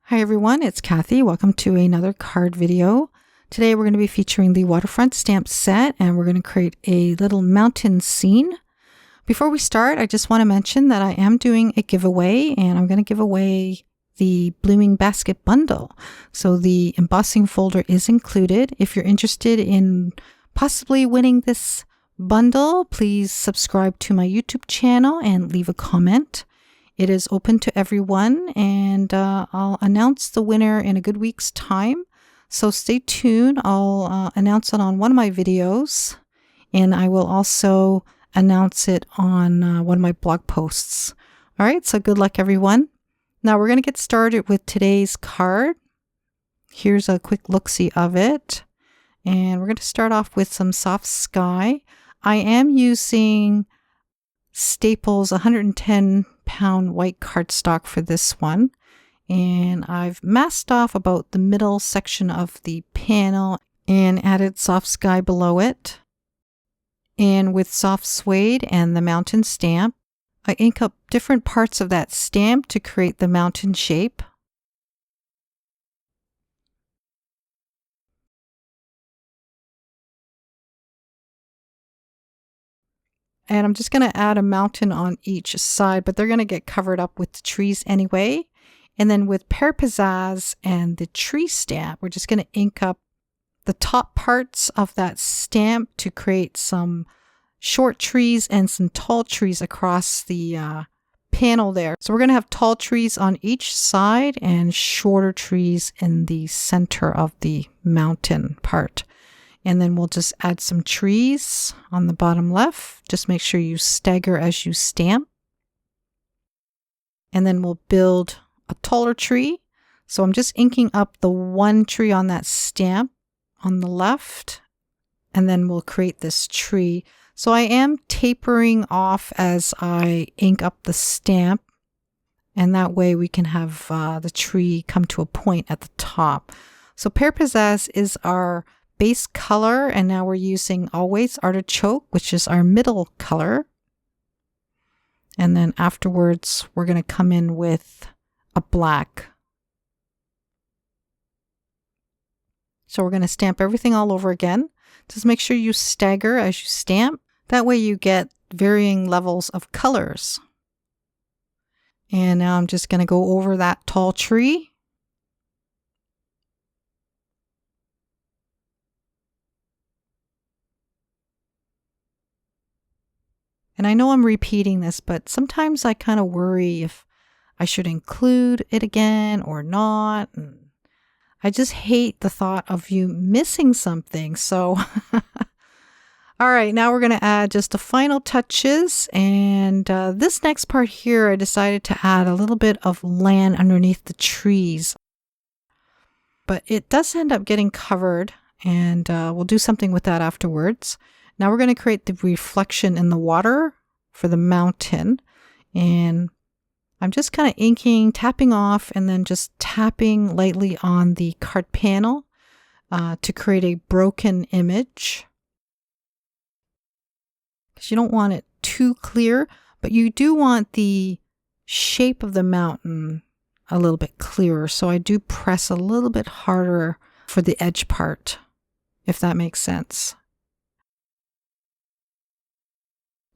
Hi everyone, it's Kathie. Welcome to another card video. Today we're going to be featuring the Waterfront stamp set and we're going to create a little mountain scene. Before we start, I just want to mention that I am doing a giveaway and I'm going to give away the Blooming Basket bundle. So the embossing folder is included. If you're interested in possibly winning this bundle, please subscribe to my YouTube channel and leave a comment. It is open to everyone, and I'll announce the winner in a good week's time. So stay tuned. I'll announce it on one of my videos, and I will also announce it on one of my blog posts. All right, so good luck, everyone. Now we're going to get started with today's card. Here's a quick look-see of it. And we're going to start off with some soft sky. I am using Staples 110-pound white cardstock for this one, and I've masked off about the middle section of the panel and added soft sky below it. And with soft suede and the mountain stamp, I ink up different parts of that stamp to create the mountain shape. And I'm just going to add a mountain on each side, but they're going to get covered up with the trees anyway. And then with Pear Pizzazz and the tree stamp, we're just going to ink up the top parts of that stamp to create some short trees and some tall trees across the panel there. So we're going to have tall trees on each side and shorter trees in the center of the mountain part. And then we'll just add some trees on the bottom left. Just make sure you stagger as you stamp. And then we'll build a taller tree. So I'm just inking up the one tree on that stamp on the left. And then we'll create this tree. So I am tapering off as I ink up the stamp. And that way we can have the tree come to a point at the top. So Pear Pizzazz is our base color, and now we're using Always Artichoke, which is our middle color. And then afterwards, we're going to come in with a black. So we're going to stamp everything all over again. Just make sure you stagger as you stamp. That way you get varying levels of colors. And now I'm just going to go over that tall tree. And I know I'm repeating this, but sometimes I kind of worry if I should include it again or not. And I just hate the thought of you missing something. So, all right, now we're going to add just the final touches. And this next part here, I decided to add a little bit of land underneath the trees. But it does end up getting covered, and we'll do something with that afterwards. Now we're going to create the reflection in the water for the mountain. And I'm just kind of inking, tapping off, and then just tapping lightly on the card panel to create a broken image. Because you don't want it too clear, but you do want the shape of the mountain a little bit clearer. So I do press a little bit harder for the edge part, if that makes sense.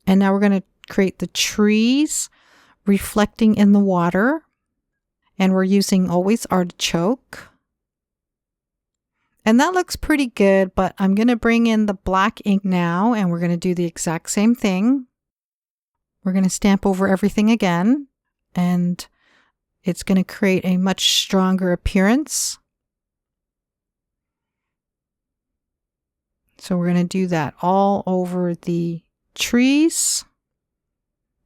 And now we're going to create the trees reflecting in the water. And we're using Always Artichoke. And that looks pretty good, but I'm going to bring in the black ink now, and we're going to do the exact same thing. We're going to stamp over everything again, and it's going to create a much stronger appearance. So we're going to do that all over the trees,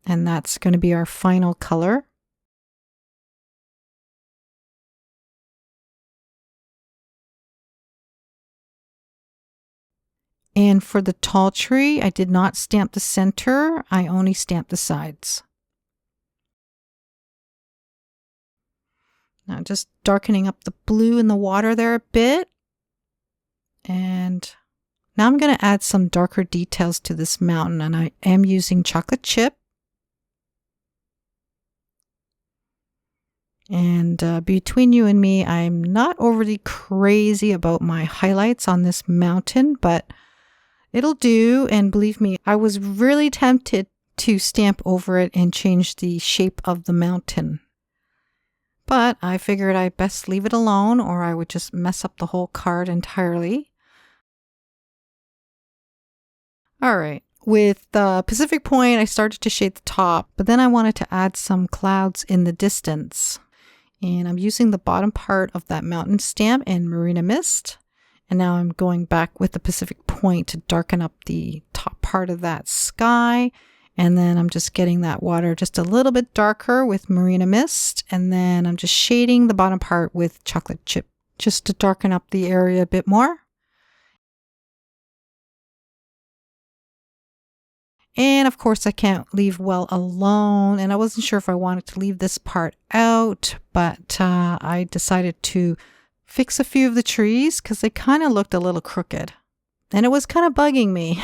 and that's going to be our final color. And for the tall tree, I did not stamp the center, I only stamped the sides. Now just darkening up the blue in the water there a bit. And now I'm going to add some darker details to this mountain, and I am using chocolate chip. And between you and me, I'm not overly crazy about my highlights on this mountain, but it'll do. And believe me, I was really tempted to stamp over it and change the shape of the mountain. But I figured I'd best leave it alone or I would just mess up the whole card entirely. All right. With Pacific Point, I started to shade the top, but then I wanted to add some clouds in the distance. And I'm using the bottom part of that mountain stamp in Marina Mist. And now I'm going back with the Pacific Point to darken up the top part of that sky. And then I'm just getting that water just a little bit darker with Marina Mist. And then I'm just shading the bottom part with chocolate chip just to darken up the area a bit more. And of course, I can't leave well alone. And I wasn't sure if I wanted to leave this part out, but I decided to fix a few of the trees because they kind of looked a little crooked. And it was kind of bugging me.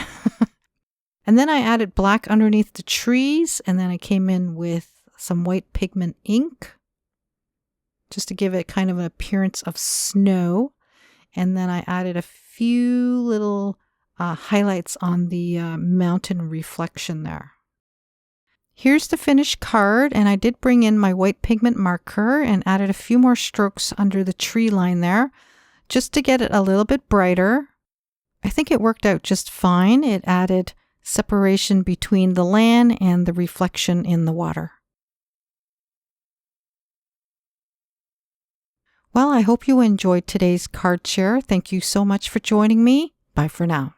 And then I added black underneath the trees. And then I came in with some white pigment ink just to give it kind of an appearance of snow. And then I added a few little highlights on the mountain reflection there. Here's the finished card, and I did bring in my white pigment marker and added a few more strokes under the tree line there just to get it a little bit brighter. I think it worked out just fine. It added separation between the land and the reflection in the water. Well, I hope you enjoyed today's card share. Thank you so much for joining me. Bye for now.